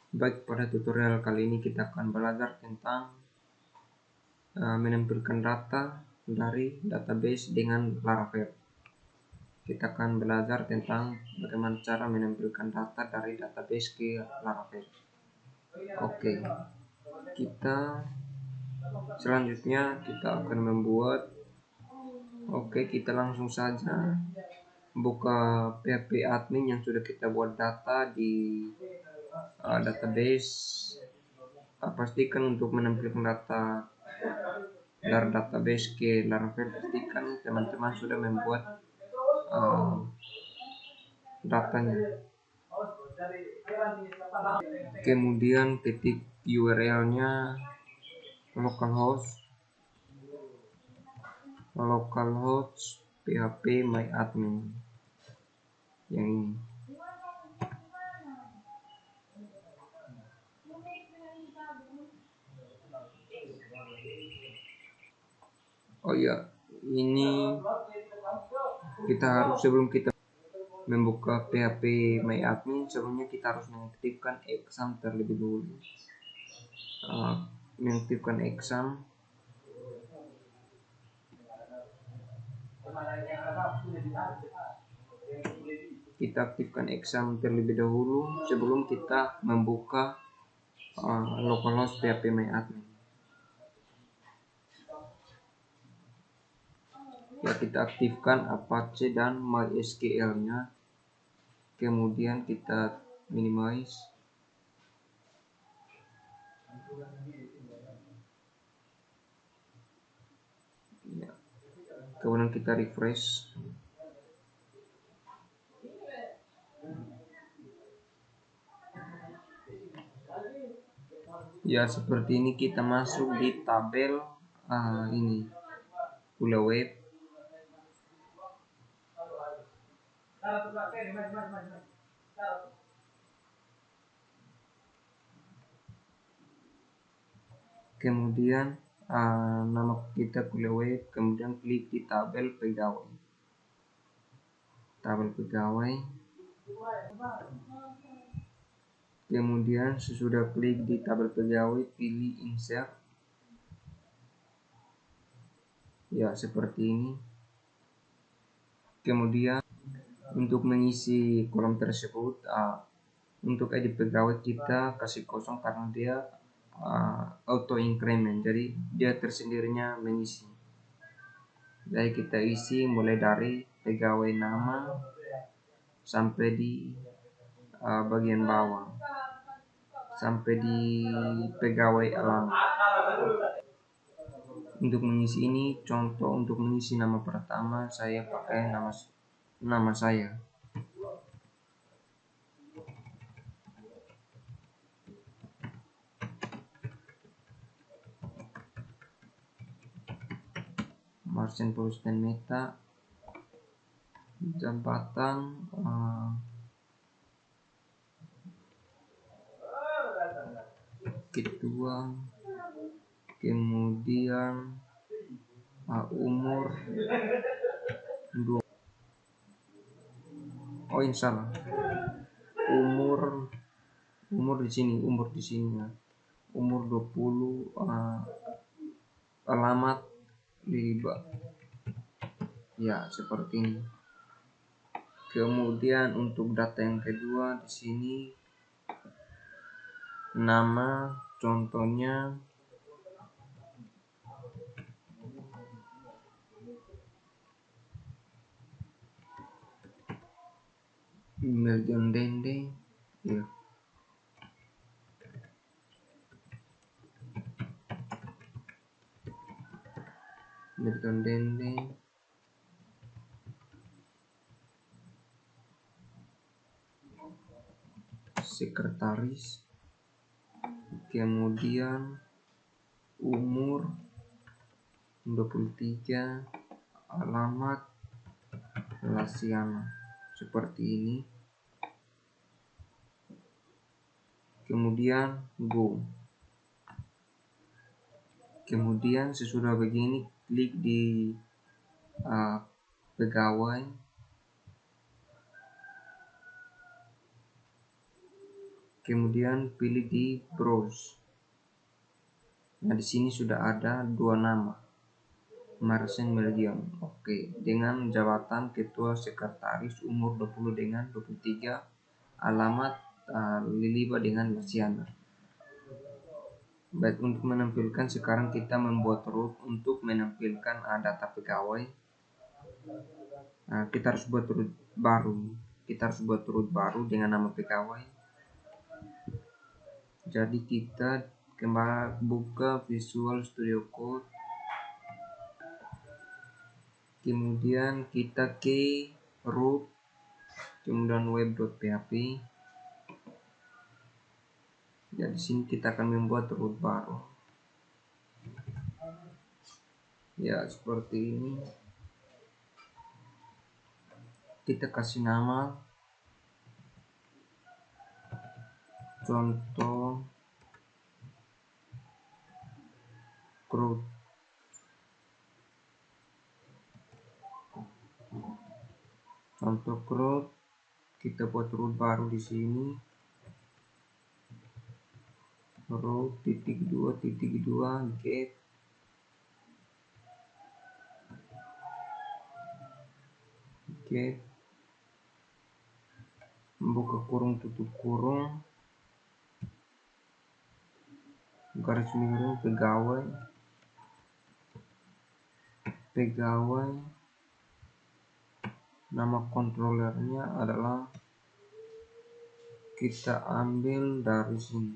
Baik, pada tutorial kali ini kita akan belajar tentang menampilkan data dari database dengan Laravel. Kita akan belajar tentang bagaimana cara menampilkan data dari database ke Laravel. Oke, selanjutnya kita akan membuat. Kita langsung saja buka PHP admin yang sudah kita buat data di database. Pastikan untuk menampilkan data dari database ke Laravel, pastikan teman-teman sudah membuat datanya. Kemudian ketik URL-nya localhost php my admin yang ini. Ini kita harus, sebelum kita membuka PHP my admin, sebelumnya kita harus mengaktifkan exam terlebih dulu. Mengaktifkan exam. Kita aktifkan exam terlebih dahulu sebelum kita membuka localhost PHP my admin. Ya, kita aktifkan Apache dan MySQL-nya. Kemudian kita minimize. Ya. Kemudian kita refresh. Ya, seperti ini kita masuk di tabel ini Pulau Web. Kemudian nama kita Pulau Web, kemudian klik di tabel pegawai. Kemudian sesudah klik di tabel pegawai, pilih insert. Ya, seperti ini. Kemudian untuk mengisi kolom tersebut, untuk ID pegawai kita kasih kosong karena dia auto increment, jadi dia tersendirinya mengisi. Jadi kita isi mulai dari pegawai nama sampai di bagian bawah, sampai di pegawai alamat. Untuk mengisi ini, contoh untuk mengisi nama pertama, saya pakai nama saya. Marsen Purustan Meta, jabatan ketua, kemudian umur 2. Salah. Umur di sini ya. Umur 20, alamat Liba. Ya, seperti ini. Kemudian untuk data yang kedua di sini nama, contohnya email John Dende, ya. John Dende. Sekretaris. Kemudian umur 23, alamat Lasiana, seperti ini. Kemudian go. Kemudian sesudah begini, klik di pegawai. Kemudian pilih di browse. Nah, di sini sudah ada dua nama, Marcin Melgion. Oke, dengan jabatan ketua sekretaris, umur 20 dengan 23, alamat Liliba dengan Luciana. Baik, untuk menampilkan sekarang kita membuat root untuk menampilkan data pegawai. Kita harus buat root baru. Kita harus buat root baru dengan nama pegawai. Jadi kita kembali buka Visual Studio Code. Kemudian kita ke root, kemudian web.php. Jadi sini kita akan membuat root baru. Ya, seperti ini. Kita kasih nama contoh root. Contoh root, kita buat root baru di sini. Root titik 2 get buka kurung tutup kurung garis miring pegawai nama controllernya adalah kita ambil dari sini,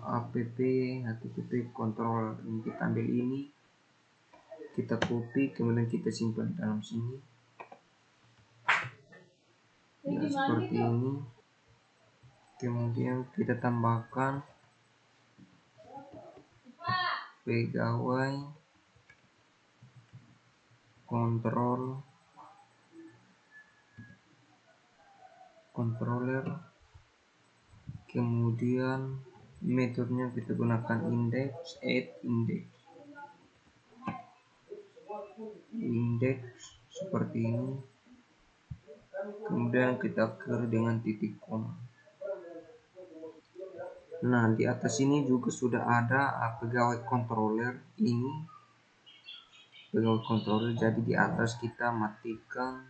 app http controller. Ini kita ambil ini, kita copy, kemudian kita simpan dalam sini. Ya, seperti ini. Kemudian kita tambahkan pegawai controller, kemudian metodenya kita gunakan index seperti ini. Kemudian kita akhiri dengan titik koma. Nah, di atas ini juga sudah ada pegawai controller ini. Pegawai controller, jadi di atas kita matikan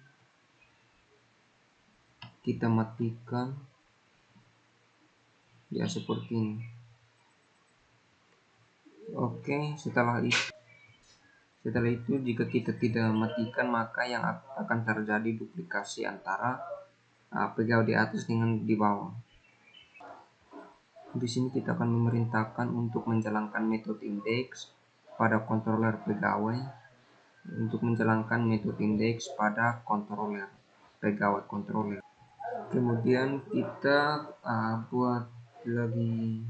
ya seperti ini. Oke, setelah itu jika kita tidak matikan, maka yang akan terjadi duplikasi antara pegawai di atas dengan di bawah. Di sini kita akan memerintahkan untuk menjalankan metode index pada controller pegawai, untuk menjalankan metode index pada pegawai controller. Kemudian kita buat lagi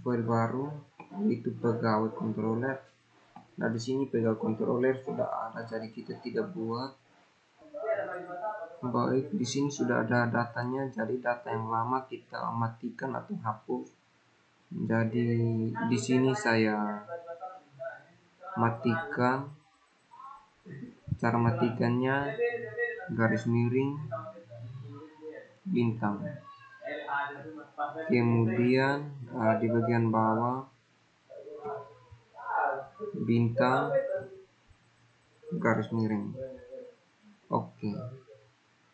file baru, yaitu pegawai controller. Nah, di sini pegawai controller sudah ada, jadi kita tidak buat. Baik, di sini sudah ada datanya, jadi data yang lama kita matikan atau hapus. Jadi di sini saya matikan. Cara matikannya garis miring bintang. Kemudian di bagian bawah bintang garis miring. Oke.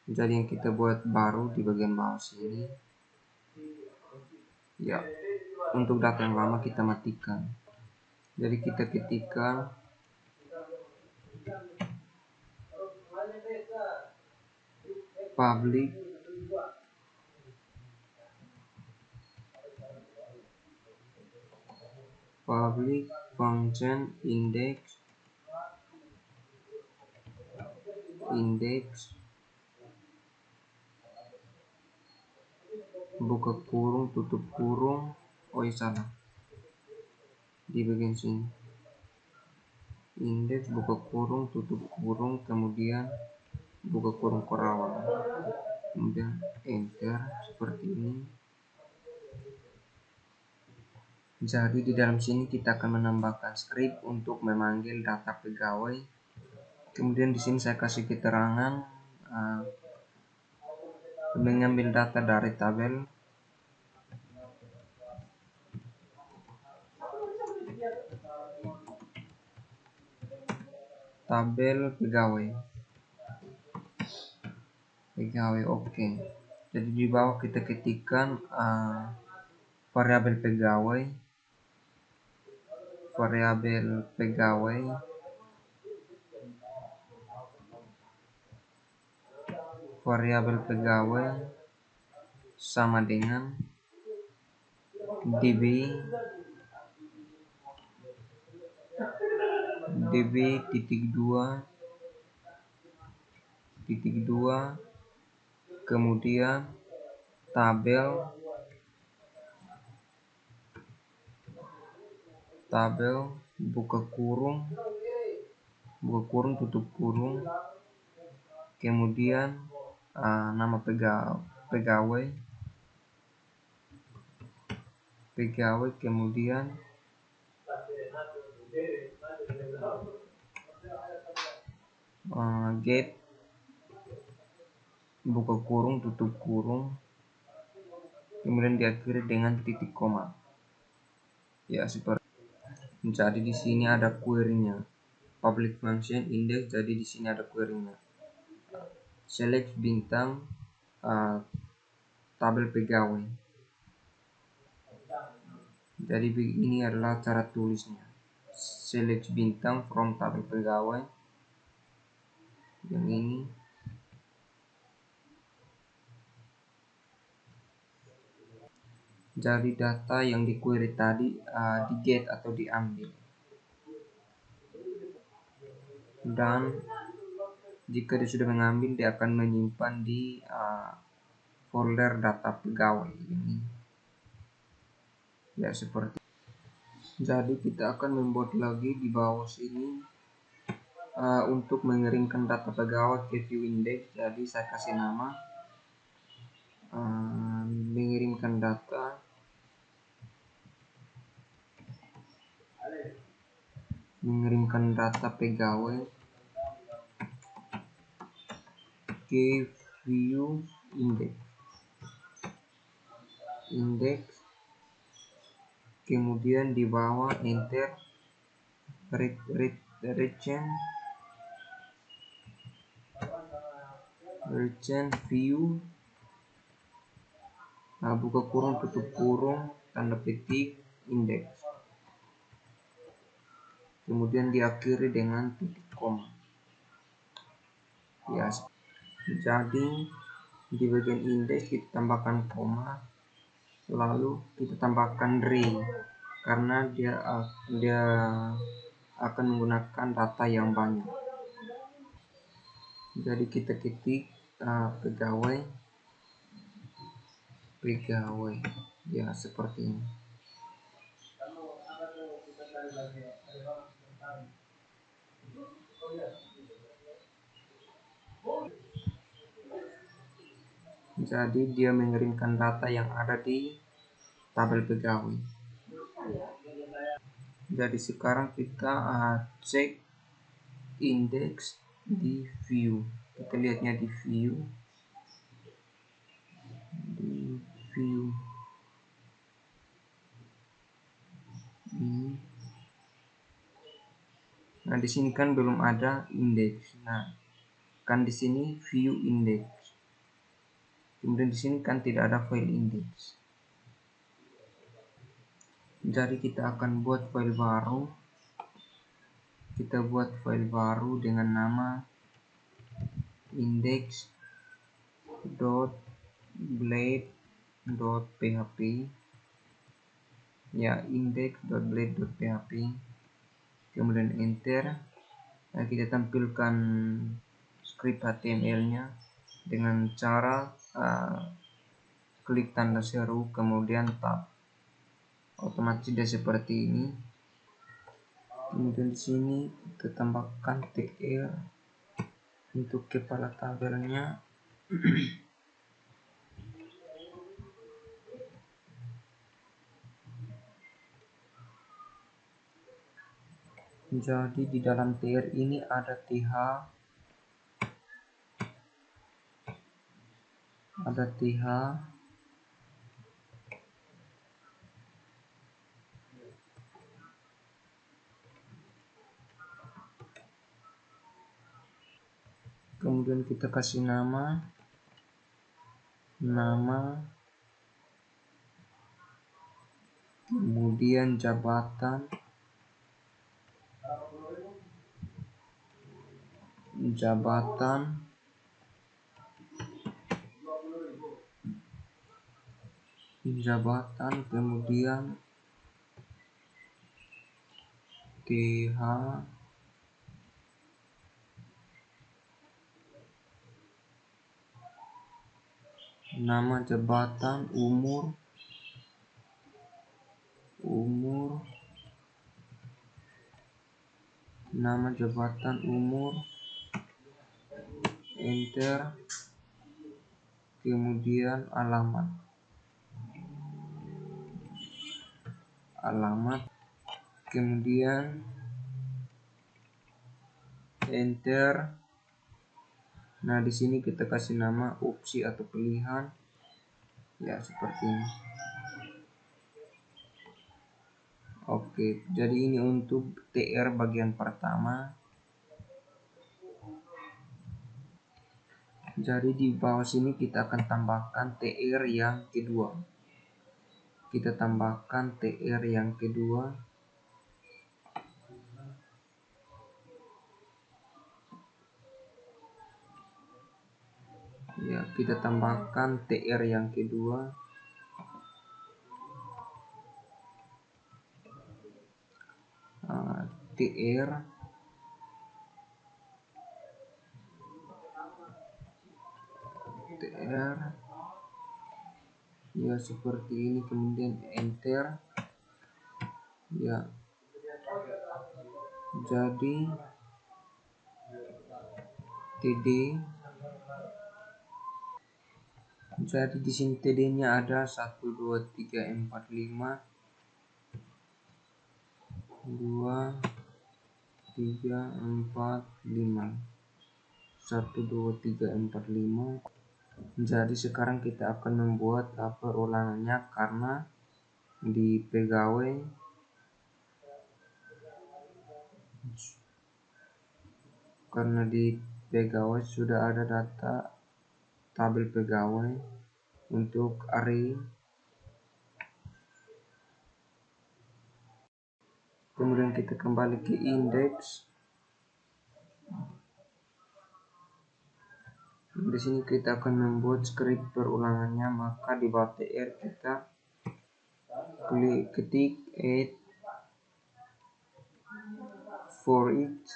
Jadi yang kita buat baru di bagian bawah sini. Ya, untuk data yang lama kita matikan. Jadi kita ketikkan public function index buka kurung tutup kurung, salah di bagian sini, index buka kurung tutup kurung, kemudian buka kurung korawal, kemudian enter seperti ini. Jadi di dalam sini kita akan menambahkan script untuk memanggil data pegawai Kemudian di sini saya kasih keterangan mengambil data dari tabel pegawai. Oke. Jadi di bawah kita ketikkan variabel pegawai, sama dengan db titik dua, kemudian tabel buka kurung tutup kurung, kemudian nama pegawai, kemudian get buka kurung tutup kurung, kemudian diakhiri dengan titik koma. Ya, seperti. Jadi di sini ada query-nya. Public function index, jadi di sini ada query-nya. Select bintang tabel pegawai. Jadi ini adalah cara tulisnya. Select bintang from tabel pegawai. Yang ini. Jadi data yang di query tadi di get atau diambil. Dan jika dia sudah mengambil, dia akan menyimpan di folder data pegawai ini. Ya, seperti. Jadi kita akan membuat lagi di bawah sini untuk mengirimkan data pegawai ke view index. Jadi saya kasih nama mengirimkan data pegawai ke view index, kemudian di bawah enter return view buka kurung tutup kurung tanda petik index, kemudian diakhiri dengan titik koma. Ya, jadi di bagian indeks kita tambahkan koma, lalu kita tambahkan ring karena dia akan menggunakan data yang banyak. Jadi kita ketik pegawai, ya seperti ini. Jadi dia mengirimkan data yang ada di tabel pegawai. Jadi sekarang kita cek indeks di view. Kita lihatnya di view. Nah, di sini kan belum ada indeks. Nah, kan di sini view index. Kemudian di sini kan tidak ada file index. Jadi kita akan buat file baru. Kita buat file baru dengan nama index.blade.php. Ya, index.blade.php. Kemudian enter. Nah, kita tampilkan script HTML-nya dengan cara klik tanda seru kemudian tab. Otomatis dia seperti ini. Kemudian di sini kita tambahkan tr untuk kepala tabelnya. Jadi di dalam TR ini ada TH, kemudian kita kasih nama, kemudian jabatan, kemudian TH, nama jabatan, umur, nama jabatan, enter, kemudian alamat, kemudian enter. Nah, di sini kita kasih nama opsi atau pilihan, ya seperti ini. Oke, jadi ini untuk TR bagian pertama. Jadi di bawah sini kita akan tambahkan TR yang kedua. Kita tambahkan TR yang kedua. Ya, kita tambahkan TR yang kedua. TR ya seperti ini, kemudian enter. Ya, jadi TD. Jadi di sini TD-nya ada 1 2 3 4 5 2 3 4 5 1 2 3 4 5. Jadi sekarang kita akan membuat perulangannya karena di pegawai sudah ada data tabel pegawai untuk array. Kemudian kita kembali ke indeks. Di sini kita akan membuat script perulangannya, maka di bawah TR kita ketik add for each,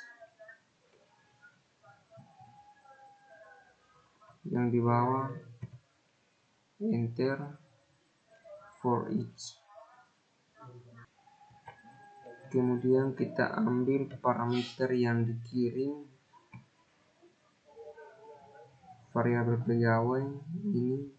yang di bawah enter for each. Kemudian kita ambil parameter yang dikirim, variabel pegawai ini,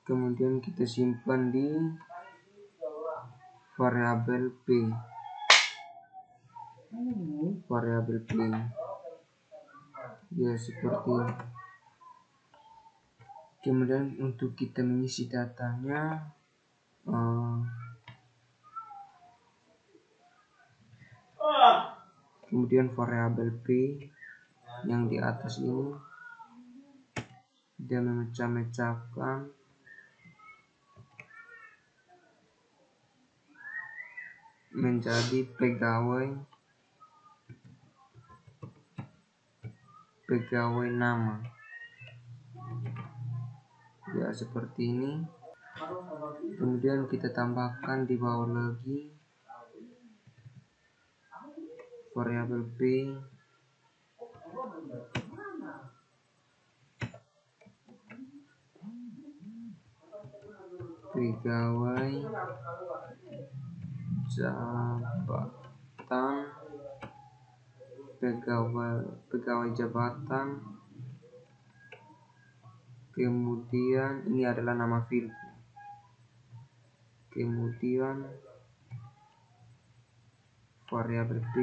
kemudian kita simpan di variabel p, ya seperti ini. Kemudian untuk kita mengisi datanya, kemudian variabel p yang di atas ini dia memecah-mecahkan menjadi pegawai nama, ya seperti ini. Kemudian kita tambahkan di bawah lagi variabel p pegawai jabatan, Kemudian ini adalah nama field. Kemudian variabel p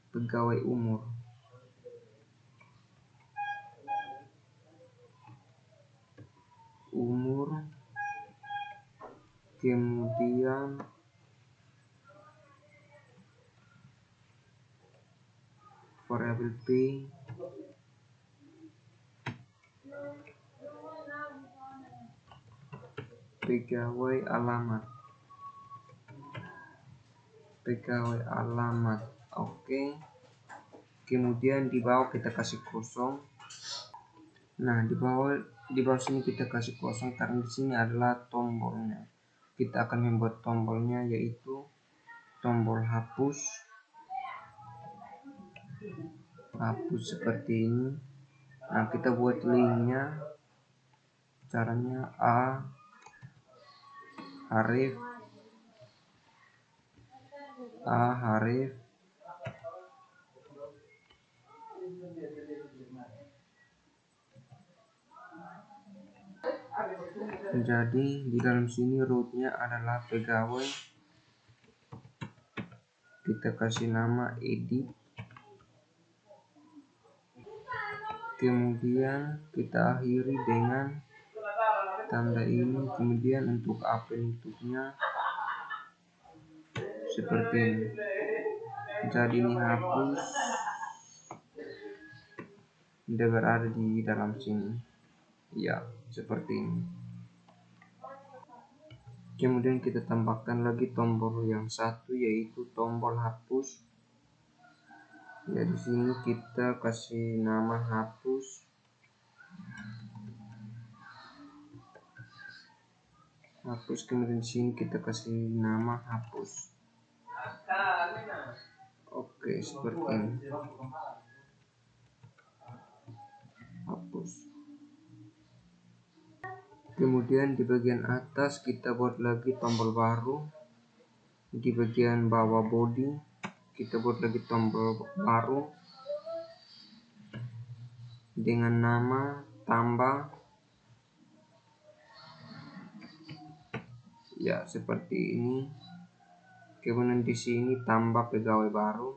pegawai umur. Kemudian variabel p pegawai alamat. Oke. Kemudian di bawah kita kasih kosong. Nah, di bawah sini kita kasih kosong karena di sini adalah tombolnya. Kita akan membuat tombolnya, yaitu tombol hapus seperti ini. Nah, kita buat linknya. Caranya Harif jadi di dalam sini rootnya adalah pegawai. Kita kasih nama edit. Kemudian kita akhiri dengan tanda ini. Kemudian untuk penutupnya seperti ini. Jadi ini hapus, dia berada di dalam sini, ya seperti ini. Kemudian kita tambahkan lagi tombol yang satu, yaitu tombol hapus. Ya, di sini kita kasih nama hapus. Kemudian di sini kita kasih nama hapus. Oke, seperti ini. Hapus. Kemudian di bagian atas kita buat lagi tombol baru. Di bagian bawah body kita buat lagi tombol baru dengan nama tambah, ya seperti ini. Kemudian di sini tambah pegawai baru.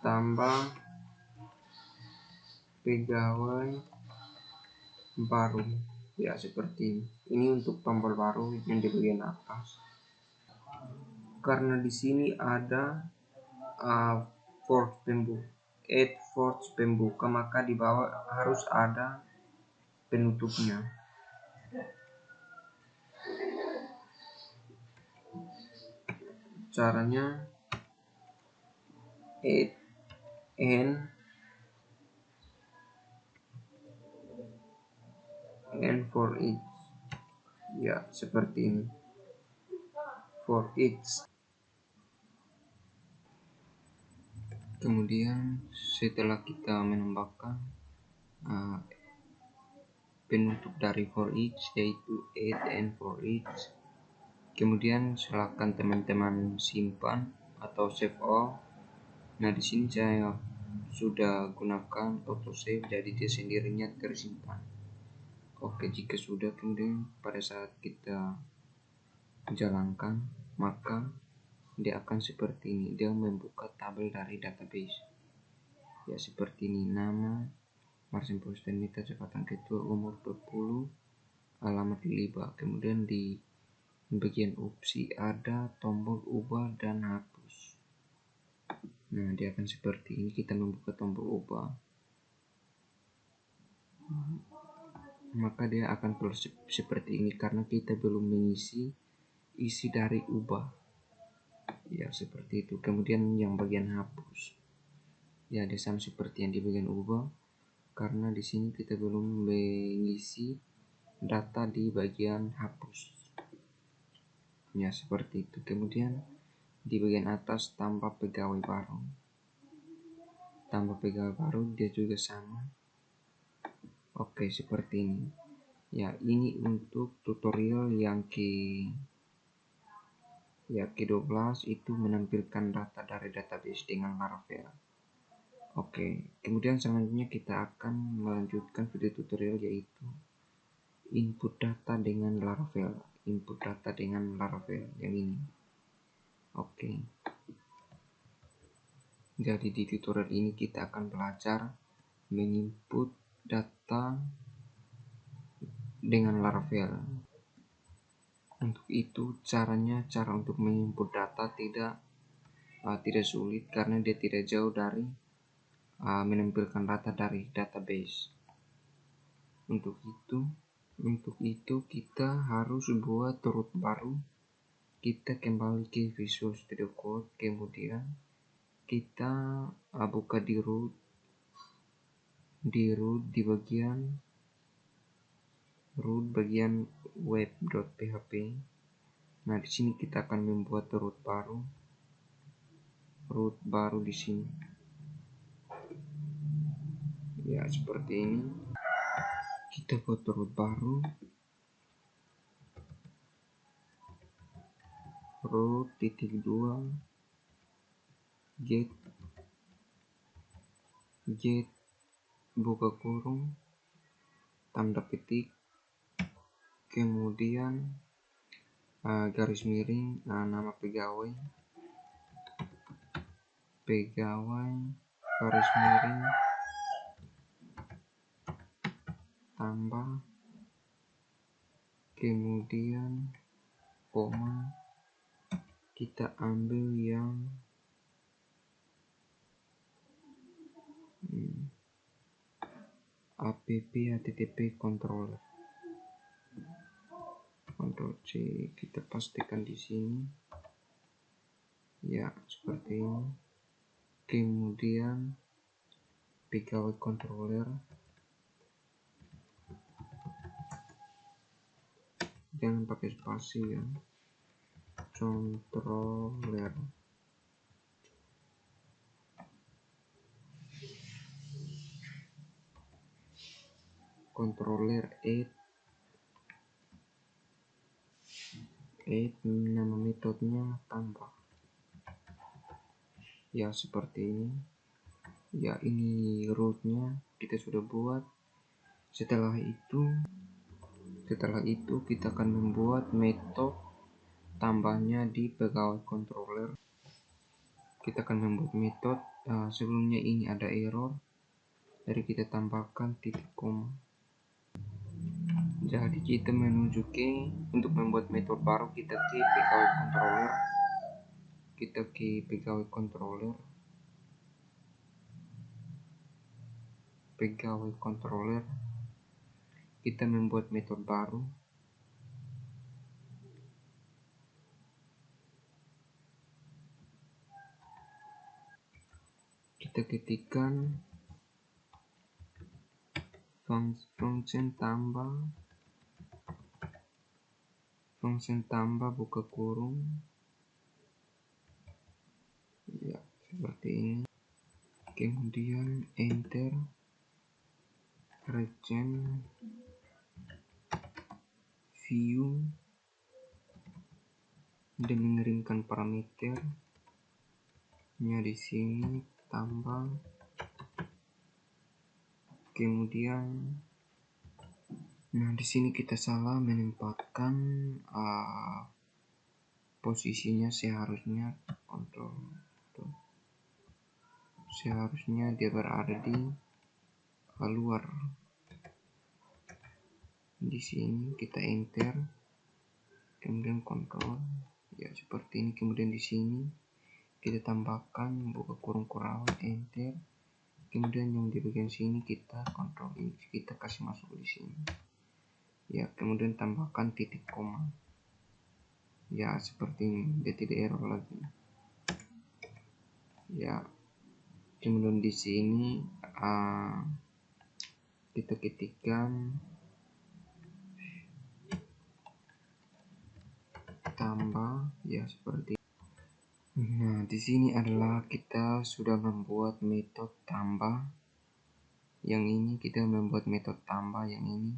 Tambah pegawai baru, ya seperti ini. Ini untuk tombol baru yang di bagian atas. Karena di sini ada force pembuka, maka di bawah harus ada penutupnya. Caranya and for each, ya seperti ini, for each. Kemudian setelah kita menambahkan penutup dari for each, yaitu add and for each, kemudian silakan teman-teman simpan atau save all. Nah, di sini saya sudah gunakan auto save, jadi dia sendirinya tersimpan. Oke, jika sudah, kemudian pada saat kita jalankan, maka dia akan seperti ini. Dia membuka tabel dari database, ya seperti ini. Nama Marcin Pustenita, jabatan ketua, umur 20, alamat Liba. Kemudian di bagian opsi ada tombol ubah dan hapus. Nah, dia akan seperti ini. Kita membuka tombol ubah, maka dia akan keluar seperti ini karena kita belum mengisi isi dari ubah, ya seperti itu. Kemudian yang bagian hapus, ya dia sama seperti yang di bagian ubah karena di sini kita belum mengisi data di bagian hapus, ya seperti itu. Kemudian di bagian atas tambah pegawai baru, dia juga sama Oke, seperti ini. Ya, ini untuk tutorial yang ke-12 itu menampilkan data dari database dengan Laravel. Oke, kemudian selanjutnya kita akan melanjutkan video tutorial yaitu input data dengan Laravel. Input data dengan Laravel yang ini. Oke. Jadi di tutorial ini kita akan belajar menginput data dengan Laravel. Untuk itu cara untuk menginput data tidak sulit karena dia tidak jauh dari menampilkan data dari database. Untuk itu kita harus buat root baru. Kita kembali ke Visual Studio Code, kemudian kita buka di root di bagian web.php. Nah, di sini kita akan membuat root baru di sini. Ya, seperti ini. Kita buat root baru. root.2 get buka kurung tanda petik, kemudian garis miring nama pegawai garis miring tambah, kemudian koma, kita ambil yang app http controller, Ctrl C, kita pastikan di sini. Ya, seperti ini. Kemudian pegawai controller, jangan pakai spasi ya, controller. add nama metodenya tambah. Ya, seperti ini. Ya, ini rootnya kita sudah buat. Setelah itu kita akan membuat metode tambahnya di pegawai controller. Kita akan membuat metode sebelumnya ini ada error, jadi kita tambahkan titik koma. Jadi kita menuju ke untuk membuat metode baru, kita ke pegawai controller, kita membuat metode baru. Kita ketikkan function tambah buka kurung. Ya, seperti ini. Kemudian enter, return view dan mengirimkan parameternya di sini tambah. Kemudian di sini kita salah menempatkan posisinya, seharusnya dia berada di luar. Di sini kita enter, kemudian kontrol. Ya, seperti ini. Kemudian di sini kita tambahkan buka kurung kurawat, enter. Kemudian yang di bagian sini kita kontrol ini, kita kasih masuk di sini. Ya, kemudian tambahkan titik koma. Ya, seperti ini, dia tidak error lagi. Ya, kemudian di sini kita ketikkan tambah, ya seperti. Nah, di sini adalah kita sudah membuat metode tambah Yang ini kita membuat metode tambah yang ini.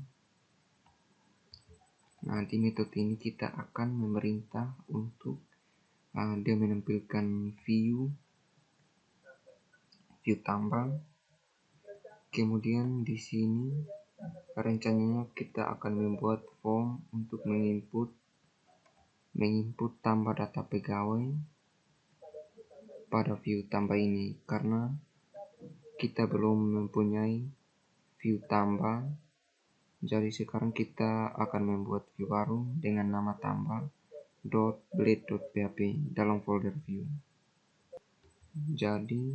Nah, di metode ini kita akan memerintah untuk dia menampilkan view tambah. Kemudian di sini rencananya kita akan membuat form untuk menginput tambah data pegawai pada view tambah ini, karena kita belum mempunyai view tambah. Jadi sekarang kita akan membuat view baru dengan nama tambah .blade.php dalam folder view. Jadi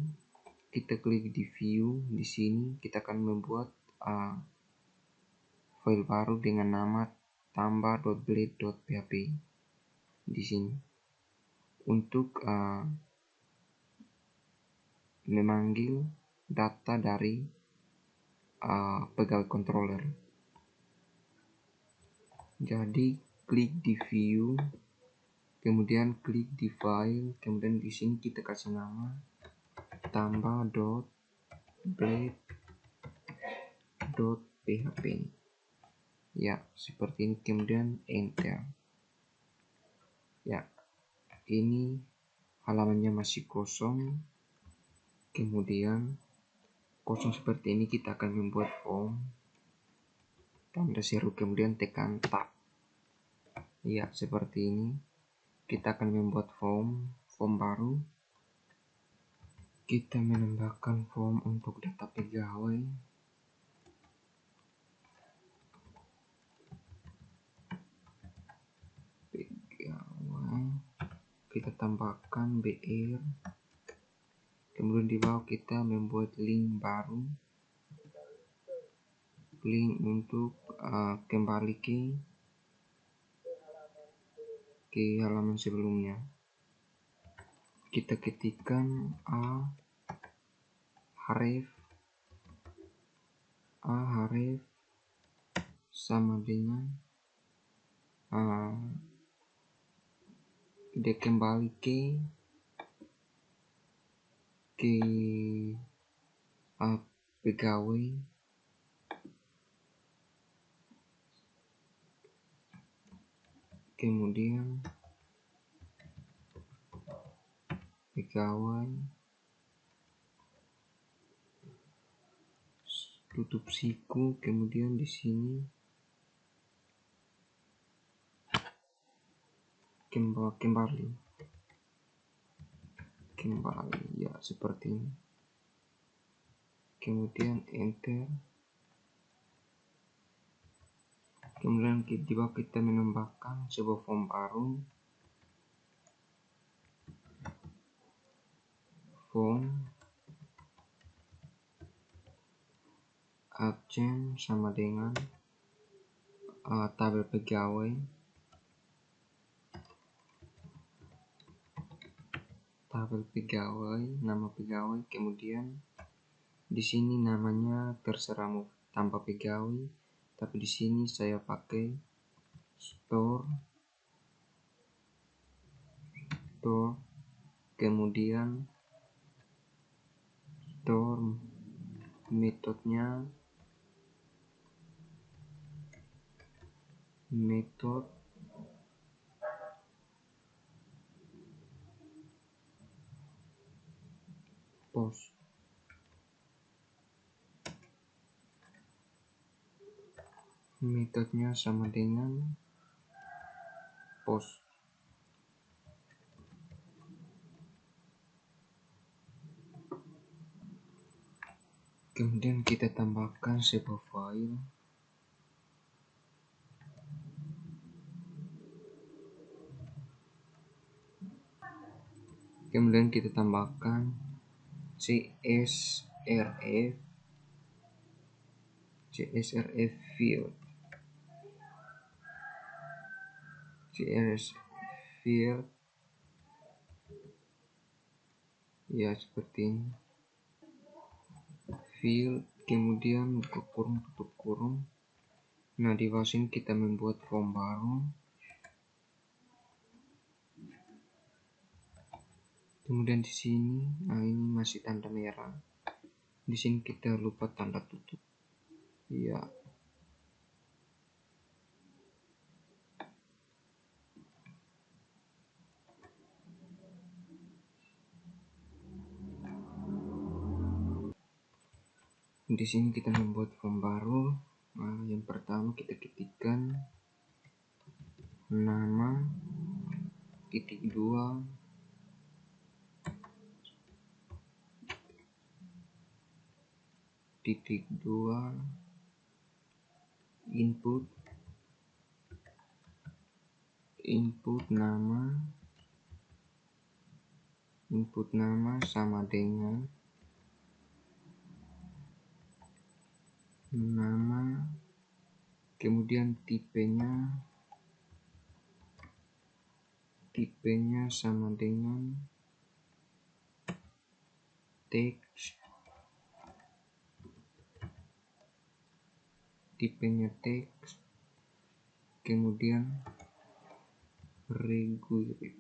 kita klik di view, di sini kita akan membuat file baru dengan nama tambah.blade.php di sini untuk memanggil data dari pegawai controller. Jadi klik di view, kemudian klik di file, kemudian di sini kita kasih nama tambah.blade.php. Ya, seperti ini, kemudian enter. Ya, ini halamannya masih kosong. Kemudian kosong seperti ini, kita akan membuat form tanda seru, kemudian tekan tab. Ya, seperti ini. Kita akan membuat form baru. Kita menambahkan form untuk data pegawai. Kita tambahkan BR. Kemudian di bawah kita membuat link baru. Link untuk kembali ke halaman sebelumnya. Kita ketikkan href sama dengan dia kembali ke pegawai. Kemudian pegawai, tutup siku, kemudian di sini kembali ya, seperti ini. Kemudian enter. Kemudian di bawah kita menambahkan sebuah form baru. Form absen sama dengan tabel pegawai. Nama pegawai, kemudian di sini namanya terserah mau tambah pegawai, tapi di sini saya pakai store, kemudian store metode post. Metodenya sama dengan post. Kemudian kita tambahkan sebuah file. Kemudian kita tambahkan CSRF field. Ya, seperti ini. Field, kemudian buka kurung, tutup kurung. Nah, di bawah sini kita membuat form baru. Kemudian di sini, ini masih tanda merah. Di sini kita lupa tanda tutup. Ya. Di sini kita membuat form baru. Nah, yang pertama kita ketikkan nama titik 2 titik 2 input nama sama dengan nama, kemudian tipenya sama dengan teks, kemudian regulate.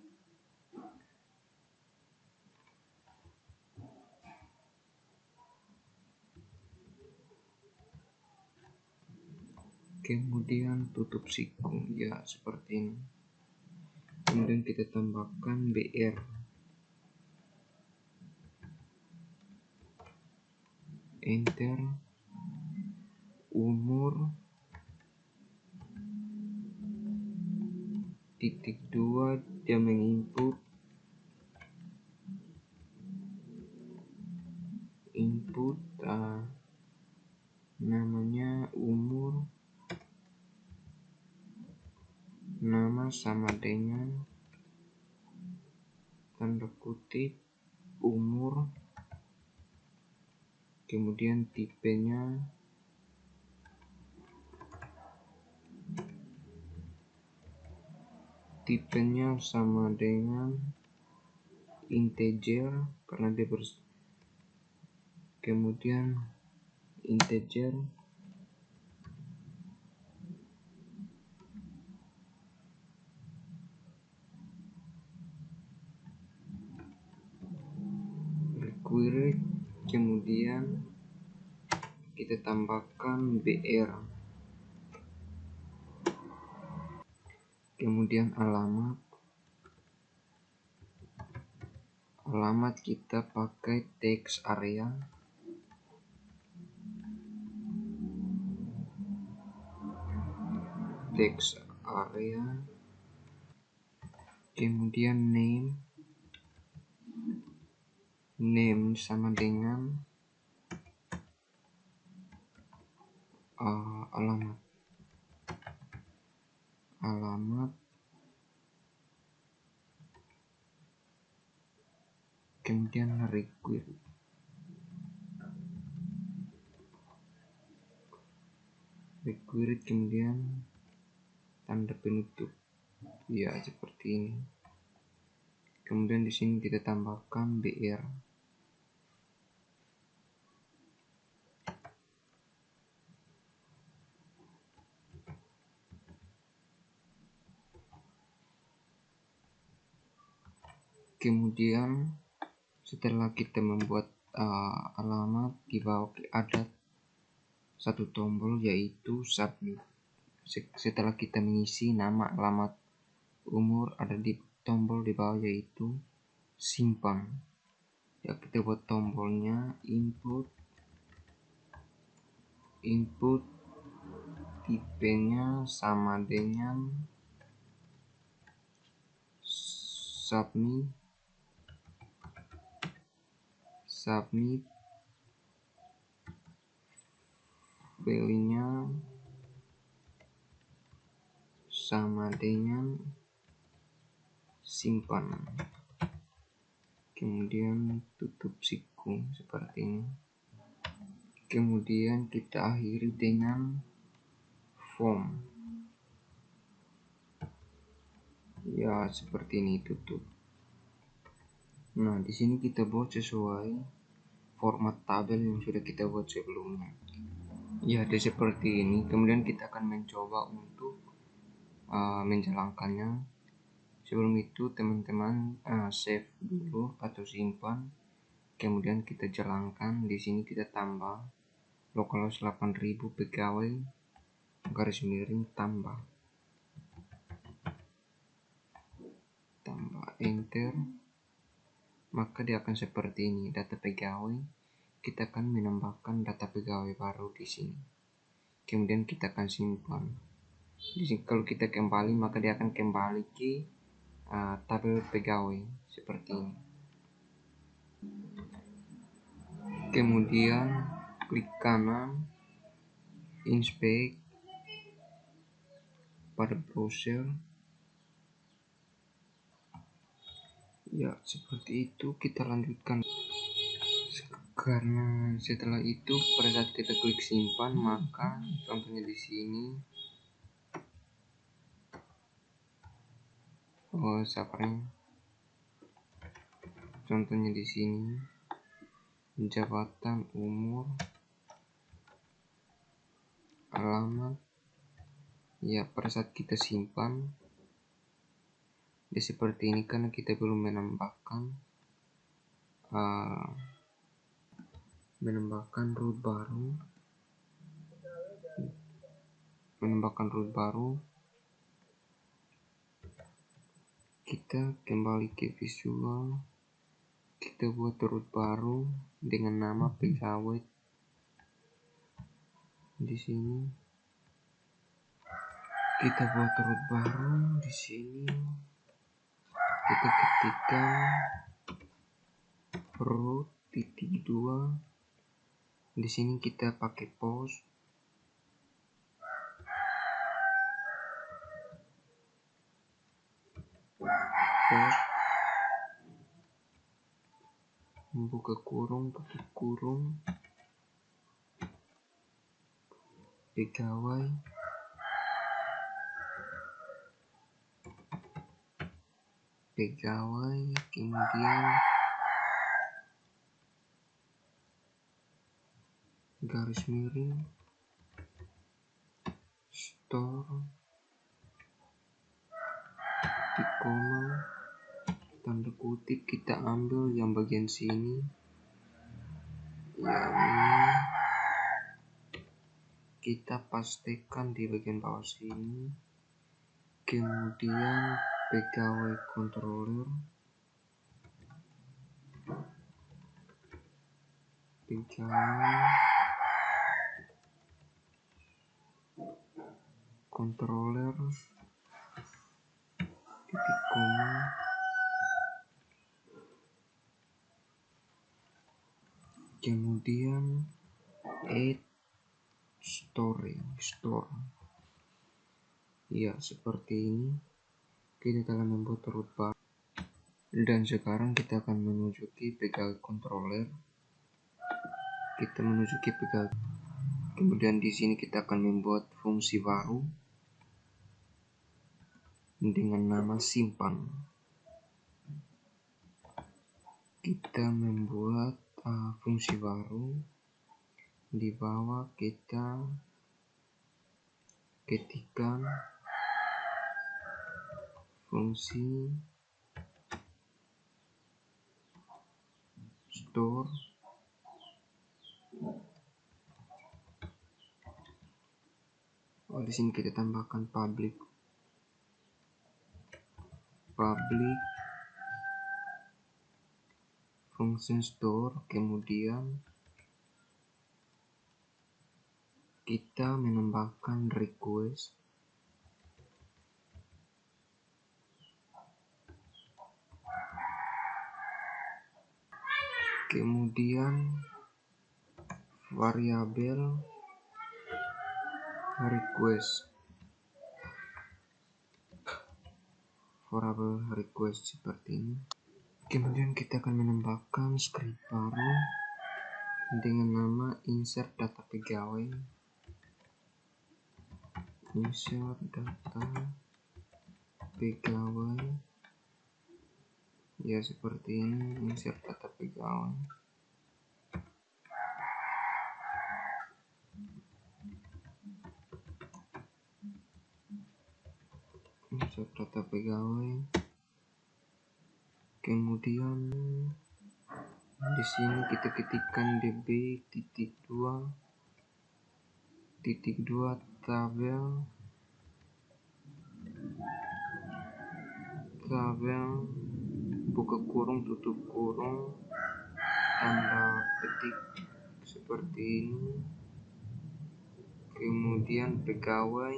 Kemudian tutup siku, ya seperti ini. Kemudian kita tambahkan BR, enter, umur titik 2 dia menginput namanya umur, nama sama dengan tanda kutip umur, kemudian tipenya sama dengan integer karena dia kemudian integer, required, kemudian kita tambahkan BR, kemudian alamat kita pakai text area, kemudian name sama dengan alamat, kemudian required, kemudian tanda penutup, ya seperti ini. Kemudian di sini kita tambahkan BR, kemudian setelah kita membuat alamat, di bawah ada satu tombol yaitu submit. Setelah kita mengisi nama, alamat, umur, ada di tombol di bawah yaitu simpan. Ya, kita buat tombolnya input tipenya sama dengan submit, value-nya sama dengan simpan, kemudian tutup siku seperti ini. Kemudian kita akhiri dengan form, ya seperti ini, tutup. Nah, di sini kita buat sesuai format tabel yang sudah kita buat sebelumnya. Ya, ada seperti ini. Kemudian kita akan mencoba untuk menjalankannya. Sebelum itu teman-teman save dulu atau simpan, Kemudian kita jalankan, di sini kita tambah localhost 8000 pegawai garis miring tambah enter, maka dia akan seperti ini. Data pegawai, kita akan menambahkan data pegawai baru di sini. Kemudian kita akan simpan. Di sini kalau kita kembali, maka dia akan kembali ke tabel pegawai seperti ini. Kemudian klik kanan, inspect pada browser. Ya, seperti itu. Kita lanjutkan. Karena setelah itu pada saat kita klik simpan, maka contohnya di sini contohnya di sini jabatan, umur, alamat. Ya, pada saat kita simpan dia seperti ini karena kita belum menambahkan root baru. Kita kembali ke visual, kita buat root baru dengan nama pegawai. Di sini kita buat root baru, di sini kita ketikkan root titik 2. Di sini kita pakai post. Buka kurung, tutup kurung, pegawai, kemudian garis miring, store, di koma, tanda kutip. Kita ambil yang bagian sini, yang ini kita pastikan di bagian bawah sini. Kemudian pegawai controller, titik koma, kemudian add store. Ya, seperti ini kita telah membuat root bar. Dan sekarang kita akan menuju ke pegawai controller. Kemudian di sini kita akan membuat fungsi baru dengan nama simpan. Kita membuat fungsi baru, di bawah kita ketikkan fungsi store. Di sini kita tambahkan public function store. Kemudian kita menambahkan request. Kemudian variabel request seperti ini. Kemudian kita akan menambahkan script baru dengan nama insert data pegawai. Ya, seperti ini, insert data pegawai. Kemudian Di sini kita ketikkan db titik 2 tabel buka kurung tutup kurung tanda petik seperti ini, kemudian pegawai,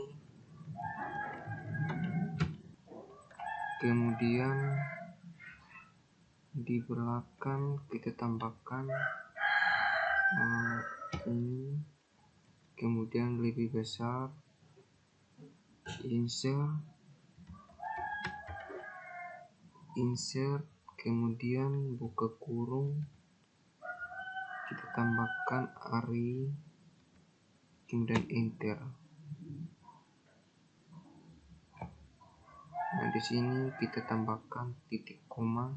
kemudian di belakang kita tambahkan ini, kemudian lebih besar, insert, kemudian buka kurung, kita tambahkan array, kemudian enter. Nah, di sini kita tambahkan titik koma,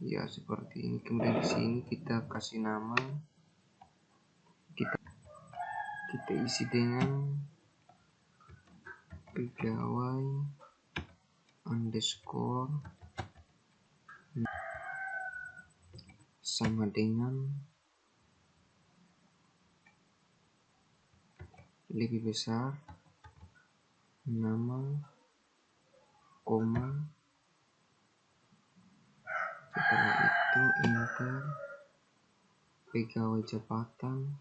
ya seperti ini. Kemudian di sini kita kasih nama, kita isi dengan pegawai underscore sama dengan lebih besar, nama, koma, setelah itu enter, pegawai jabatan,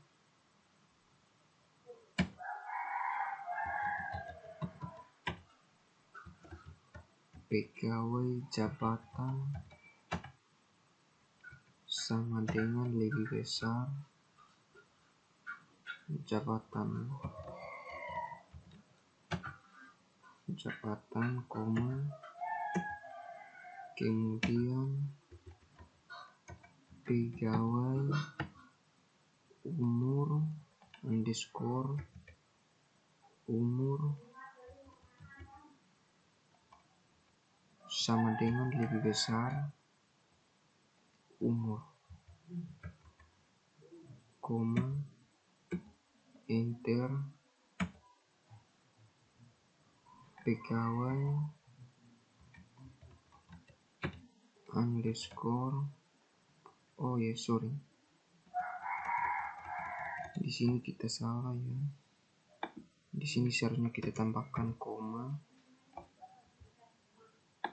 sama dengan lebih besar, jabatan, koma, kemudian pegawai umur underscore umur sama dengan lebih besar umur, koma, enter, pegawai underscore di sini kita salah ya. Di sini seharusnya kita tambahkan koma,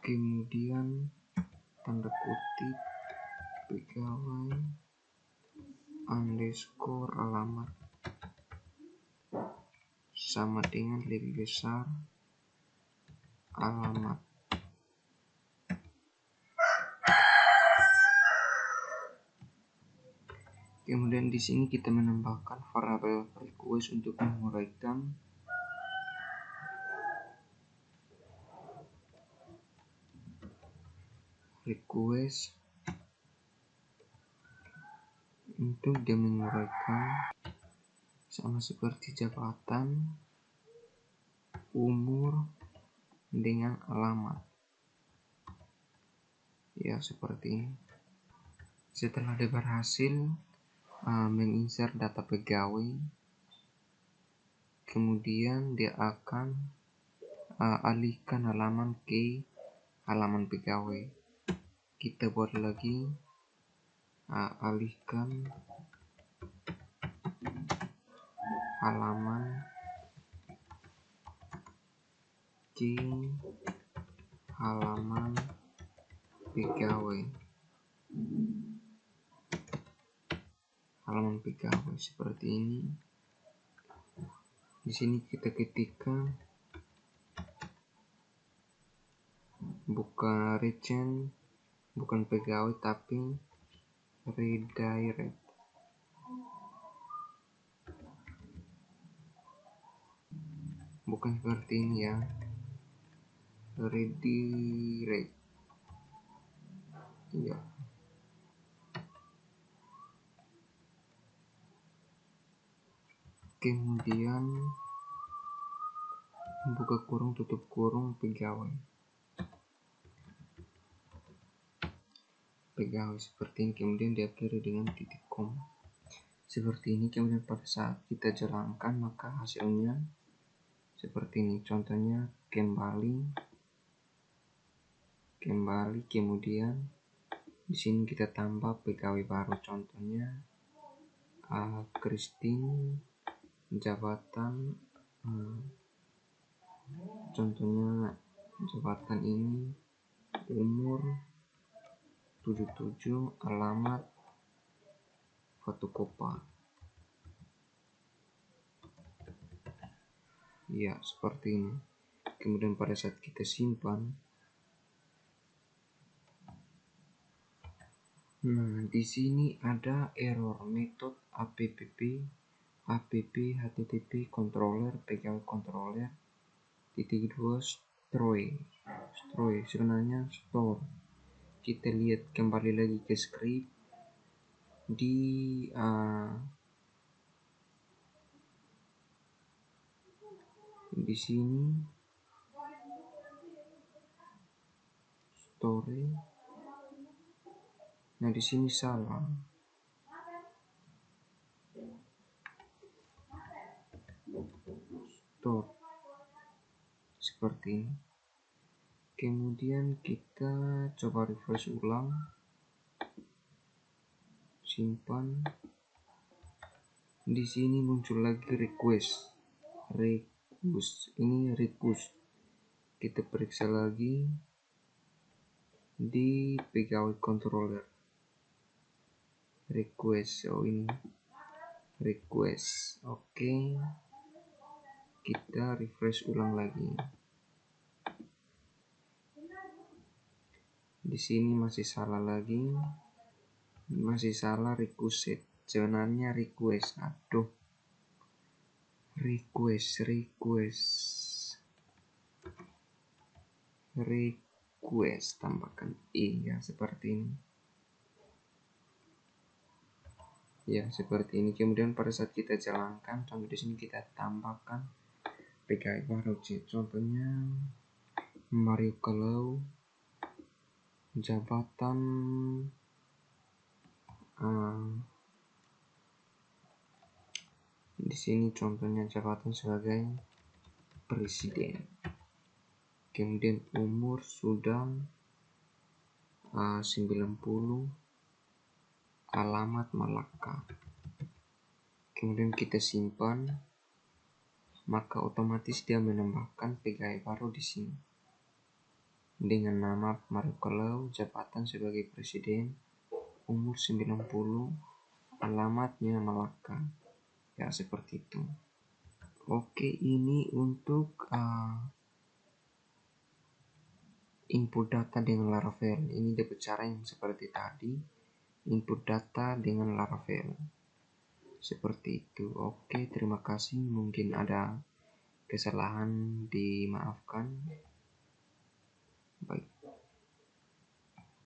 kemudian tanda kutip pegawai underscore alamat sama dengan lebih besar alamat. Kemudian di sini kita menambahkan variabel request untuk menguraikan request untuk dia menguraikan sama seperti jabatan, umur dengan alamat, ya seperti ini. Setelah dia berhasil menginsert data pegawai, kemudian dia akan alihkan halaman ke halaman pegawai. Kita buat lagi, alihkan halaman ke halaman pegawai, seperti ini. Di sini kita ketikkan bukan region, bukan pegawai tapi redirect. Bukan seperti ini ya, redirect ya. Kemudian buka kurung tutup kurung pegawai seperti ini, kemudian diakhiri dengan titik koma seperti ini. Kemudian pada saat kita jalankan maka hasilnya seperti ini. Contohnya kembali, kemudian Di sini kita tambah pegawai baru, contohnya Christine, jabatan contohnya jabatan ini, umur 77, alamat Vatukopa. Ya, seperti ini. Kemudian pada saat kita simpan, di sini ada error metode app http controller pegawai controller -2 store sebenarnya store. Kita lihat kembali lagi ke script di sini store. Nah, di sini salah. Store seperti ini. Kemudian kita coba refresh ulang, simpan. Di sini muncul lagi request. Ini request. Kita periksa lagi di pegawai controller. Request. Oh, ini request. Oke. Kita refresh ulang lagi. Di sini masih salah lagi. Masih salah request. Sebenarnya request. Aduh. Request tambahkan ya, seperti ini. Ya, seperti ini. Kemudian pada saat kita jalankan, contoh di sini kita tambahkan pegawai baru. Contohnya Mario Kalau, jabatan di sini contohnya jabatan sebagai presiden. Kemudian umur sudah 90, alamat Malaka. Kemudian kita simpan, maka otomatis dia menambahkan pegawai baru di sini dengan nama Mario Kalau, jabatan sebagai presiden, umur 90, alamatnya Malaka. Ya, seperti itu. Oke, ini untuk input data dengan Laravel. Ini dapat cara yang seperti tadi, input data dengan Laravel. Seperti itu. Oke, terima kasih. Mungkin ada kesalahan, dimaafkan.